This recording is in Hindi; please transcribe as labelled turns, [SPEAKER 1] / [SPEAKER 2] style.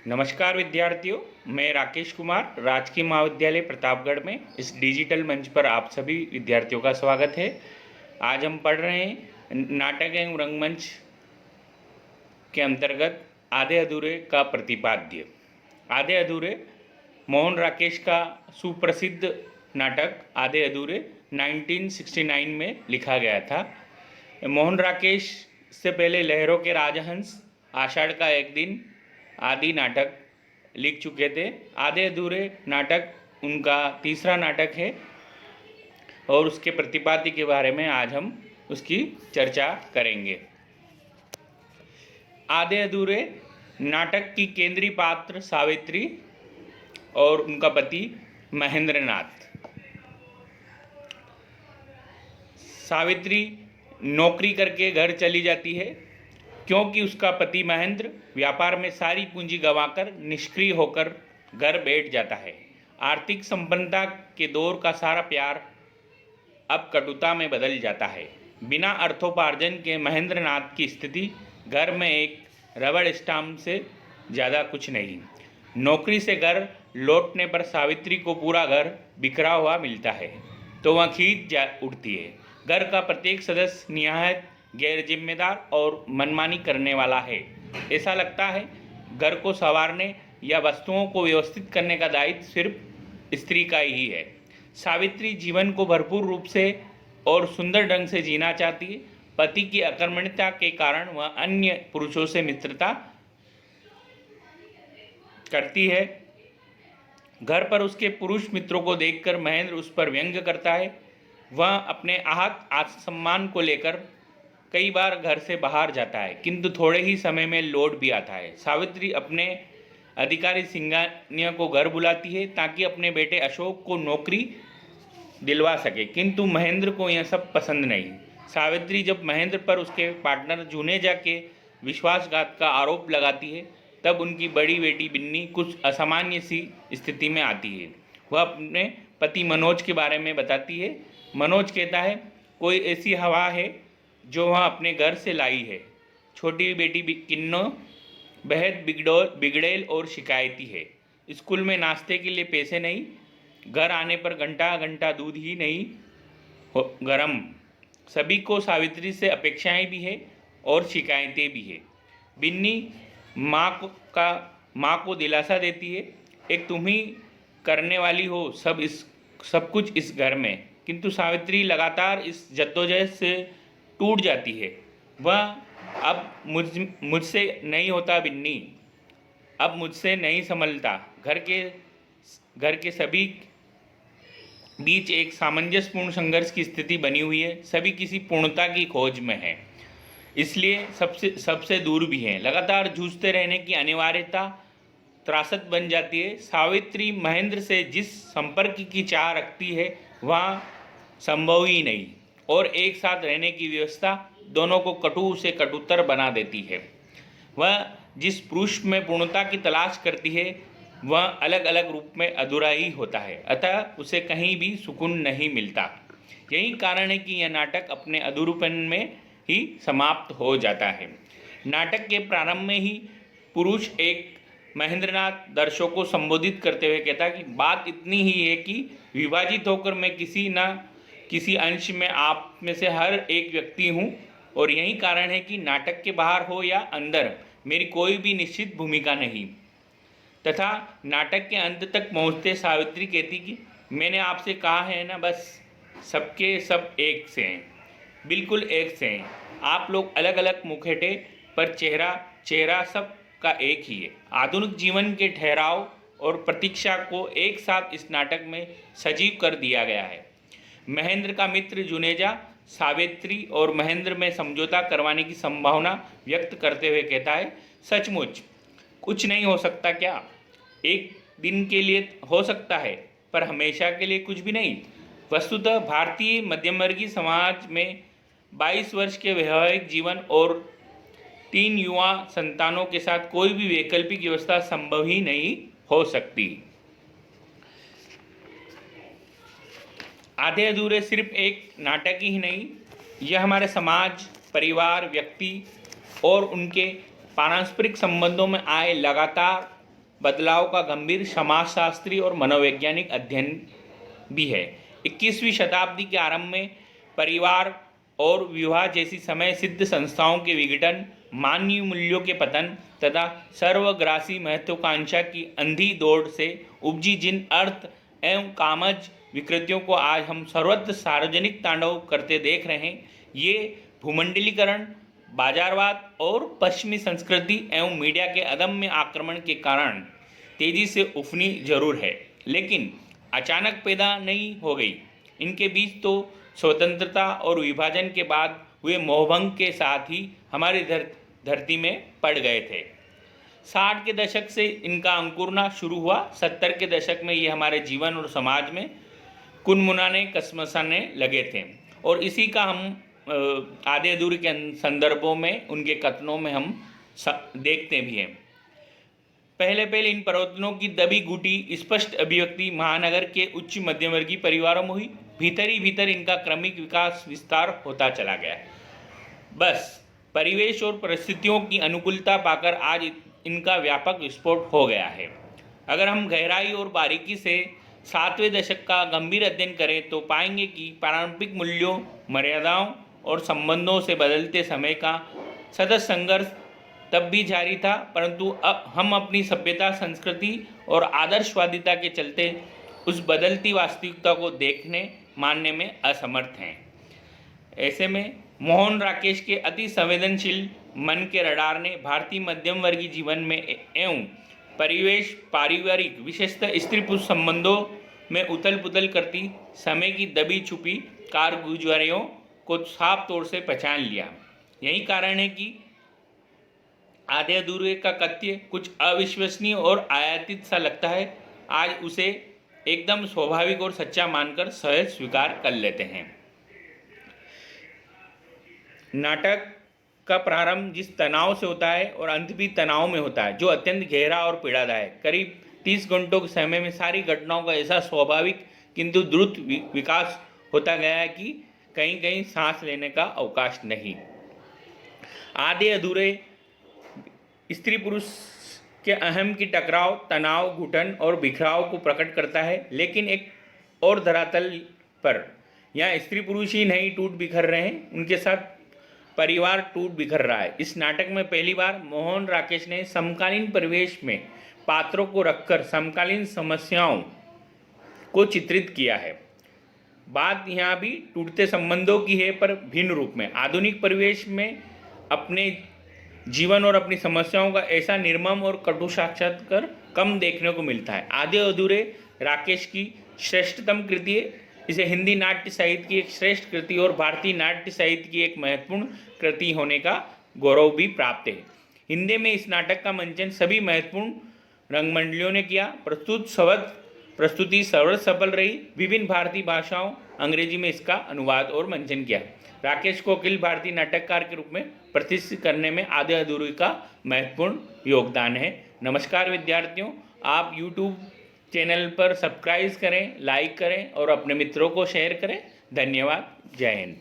[SPEAKER 1] नमस्कार विद्यार्थियों, मैं राकेश कुमार राजकीय महाविद्यालय प्रतापगढ़ में इस डिजिटल मंच पर आप सभी विद्यार्थियों का स्वागत है। आज हम पढ़ रहे हैं नाटक एवं रंगमंच के अंतर्गत आधे अधूरे का प्रतिपाद्य। आधे अधूरे मोहन राकेश का सुप्रसिद्ध नाटक आधे अधूरे 1969 में लिखा गया था। मोहन राकेश से पहले लहरों के राजहंस, आषाढ़ का एक दिन आदि नाटक लिख चुके थे। आधे अधूरे नाटक उनका तीसरा नाटक है और उसके प्रतिपाद्य के बारे में आज हम उसकी चर्चा करेंगे। आधे अधूरे नाटक की केंद्रीय पात्र सावित्री और उनका पति महेंद्रनाथ। सावित्री नौकरी करके घर चली जाती है क्योंकि उसका पति महेंद्र व्यापार में सारी पूंजी गंवाकर निष्क्रिय होकर घर बैठ जाता है। आर्थिक संपन्नता के दौर का सारा प्यार अब कटुता में बदल जाता है। बिना अर्थोपार्जन के महेंद्रनाथ की स्थिति घर में एक रबड़ स्टाम्प से ज़्यादा कुछ नहीं। नौकरी से घर लौटने पर सावित्री को पूरा घर बिखरा हुआ मिलता है तो वह खींच जा उठती है। घर का प्रत्येक सदस्य निहायत गैर जिम्मेदार और मनमानी करने वाला है। ऐसा लगता है घर को संवारने या वस्तुओं को व्यवस्थित करने का दायित्व सिर्फ स्त्री का ही है। सावित्री जीवन को भरपूर रूप से और सुंदर ढंग से जीना चाहती है। पति की अकर्मण्यता के कारण वह अन्य पुरुषों से मित्रता करती है। घर पर उसके पुरुष मित्रों को देखकर महेंद्र उस पर व्यंग्य करता है। वह अपने आहत आत्मसम्मान को लेकर कई बार घर से बाहर जाता है किंतु थोड़े ही समय में लौट भी आता है। सावित्री अपने अधिकारी सिंघानिया को घर बुलाती है ताकि अपने बेटे अशोक को नौकरी दिलवा सके, किंतु महेंद्र को यह सब पसंद नहीं। सावित्री जब महेंद्र पर उसके पार्टनर जुनेजा के विश्वासघात का आरोप लगाती है तब उनकी बड़ी बेटी बिन्नी कुछ असामान्य सी स्थिति में आती है। वह अपने पति मनोज के बारे में बताती है। मनोज कहता है, कोई ऐसी हवा है जो वह अपने घर से लाई है। छोटी बेटी किन्नो बेहद बिगड़ेल और शिकायती है। स्कूल में नाश्ते के लिए पैसे नहीं, घर आने पर घंटा घंटा दूध ही नहीं गरम। सभी को सावित्री से अपेक्षाएं भी है और शिकायतें भी है। बिन्नी माँ को दिलासा देती है, एक तुम ही करने वाली हो सब कुछ इस घर में। किंतु सावित्री लगातार इस जद्दोजहद से टूट जाती है। वह अब मुझसे नहीं होता बिन्नी, अब मुझसे नहीं संभलता। घर के सभी बीच एक सामंजस्यपूर्ण संघर्ष की स्थिति बनी हुई है। सभी किसी पूर्णता की खोज में है, इसलिए सबसे दूर भी हैं। लगातार जूझते रहने की अनिवार्यता त्रासद बन जाती है। सावित्री महेंद्र से जिस संपर्क की चाह रखती है वह संभव ही नहीं और एक साथ रहने की व्यवस्था दोनों को कटु से कटुतर बना देती है। वह जिस पुरुष में पूर्णता की तलाश करती है वह अलग अलग रूप में अधूरा ही होता है, अतः उसे कहीं भी सुकून नहीं मिलता। यही कारण है कि यह नाटक अपने अधूरेपन में ही समाप्त हो जाता है। नाटक के प्रारंभ में ही पुरुष एक महेंद्रनाथ दर्शकों को संबोधित करते हुए कहता कि बात इतनी ही है कि विभाजित होकर मैं किसी अंश में आप में से हर एक व्यक्ति हूँ और यही कारण है कि नाटक के बाहर हो या अंदर मेरी कोई भी निश्चित भूमिका नहीं। तथा नाटक के अंत तक पहुँचते सावित्री कहती कि मैंने आपसे कहा है ना, बस सबके सब एक से हैं, बिल्कुल एक से हैं। आप लोग अलग अलग मुखौटे पर चेहरा सब का एक ही है। आधुनिक जीवन के ठहराव और प्रतीक्षा को एक साथ इस नाटक में सजीव कर दिया गया है। महेंद्र का मित्र जुनेजा सावित्री और महेंद्र में समझौता करवाने की संभावना व्यक्त करते हुए कहता है, सचमुच कुछ नहीं हो सकता क्या? एक दिन के लिए हो सकता है पर हमेशा के लिए कुछ भी नहीं। वस्तुतः भारतीय मध्यमवर्गीय समाज में 22 वर्ष के वैवाहिक जीवन और 3 युवा संतानों के साथ कोई भी वैकल्पिक व्यवस्था संभव ही नहीं हो सकती। आधे अधूरे सिर्फ एक नाटक ही नहीं, यह हमारे समाज, परिवार, व्यक्ति और उनके पारस्परिक संबंधों में आए लगातार बदलाव का गंभीर समाजशास्त्री और मनोवैज्ञानिक अध्ययन भी है। 21वीं शताब्दी के आरंभ में परिवार और विवाह जैसी समय सिद्ध संस्थाओं के विघटन, मानवीय मूल्यों के पतन तथा सर्वग्रासी महत्वाकांक्षा की अंधी दौड़ से उपजी जिन अर्थ एवं कामज विकृतियों को आज हम सर्वत्र सार्वजनिक तांडव करते देख रहे हैं, ये भूमंडलीकरण, बाजारवाद और पश्चिमी संस्कृति एवं मीडिया के अदम्य आक्रमण के कारण तेजी से उफनी जरूर है, लेकिन अचानक पैदा नहीं हो गई। इनके बीज तो स्वतंत्रता और विभाजन के बाद हुए मोहभंग के साथ ही हमारी धरती में पड़ गए थे। 60 के दशक से इनका अंकुरना शुरू हुआ। 70 के दशक में ये हमारे जीवन और समाज में कुनमुनाने कसमसाने लगे थे और इसी का हम आधे अधूरे के संदर्भों में उनके कथनों में हम देखते भी हैं। पहले इन परिवर्तनों की दबी घुटी स्पष्ट अभिव्यक्ति महानगर के उच्च मध्यमवर्गीय परिवारों में हुई। भीतर ही भीतर इनका क्रमिक विकास विस्तार होता चला गया। बस परिवेश और परिस्थितियों की अनुकूलता पाकर आज इनका व्यापक विस्फोट हो गया है। अगर हम गहराई और बारीकी से 7वें दशक का गंभीर अध्ययन करें तो पाएंगे कि पारंपरिक मूल्यों, मर्यादाओं और संबंधों से बदलते समय का सतत संघर्ष तब भी जारी था, परंतु अब हम अपनी सभ्यता, संस्कृति और आदर्शवादिता के चलते उस बदलती वास्तविकता को देखने मानने में असमर्थ हैं। ऐसे में मोहन राकेश के अति संवेदनशील मन के रडार ने भारतीय मध्यम वर्गीय जीवन में एवं परिवेश, पारिवारिक, विशेषतः स्त्री पुरुष संबंधों में उथल पुथल करती समय की दबी छुपी कारगुजारियों को साफ तौर से पहचान लिया। यही कारण है कि आधे अधूरे का कथ्य कुछ अविश्वसनीय और आयातित सा लगता है, आज उसे एकदम स्वाभाविक और सच्चा मानकर सहज स्वीकार कर लेते हैं। नाटक का प्रारंभ जिस तनाव से होता है और अंत भी तनाव में होता है, जो अत्यंत गहरा और पीड़ादायक। करीब 30 घंटों के समय में सारी घटनाओं का ऐसा स्वाभाविक किंतु द्रुत विकास होता गया है कि कहीं कहीं सांस लेने का अवकाश नहीं। आधे अधूरे स्त्री पुरुष के अहम की टकराव, तनाव, घुटन और बिखराव को प्रकट करता है, लेकिन एक और धरातल पर यहाँ स्त्री पुरुष ही नहीं टूट बिखर रहे हैं, उनके साथ परिवार टूट बिखर रहा है। इस नाटक में पहली बार मोहन राकेश ने समकालीन परिवेश में पात्रों को रखकर समकालीन समस्याओं को चित्रित किया है। बात यहाँ भी टूटते संबंधों की है, पर भिन्न रूप में। आधुनिक परिवेश में अपने जीवन और अपनी समस्याओं का ऐसा निर्मम और कटु साक्षात्कार कम देखने को मिलता है। आधे अधूरे राकेश की श्रेष्ठतम कृति है। इसे हिंदी नाट्य साहित्य की एक श्रेष्ठ कृति और भारतीय नाट्य साहित्य की एक महत्वपूर्ण कृति होने का गौरव भी प्राप्त है। हिंदी में इस नाटक का मंचन सभी महत्वपूर्ण रंगमंडलियों ने किया। प्रस्तुति सर्वत्र सफल रही। विभिन्न भारतीय भाषाओं, अंग्रेजी में इसका अनुवाद और मंचन किया। राकेश को अखिल भारतीय नाटककार के रूप में प्रतिष्ठित करने में आधे अधूरे का महत्वपूर्ण योगदान है। नमस्कार विद्यार्थियों, आप YouTube चैनल पर सब्सक्राइब करें, लाइक करें और अपने मित्रों को शेयर करें। धन्यवाद। जय हिंद।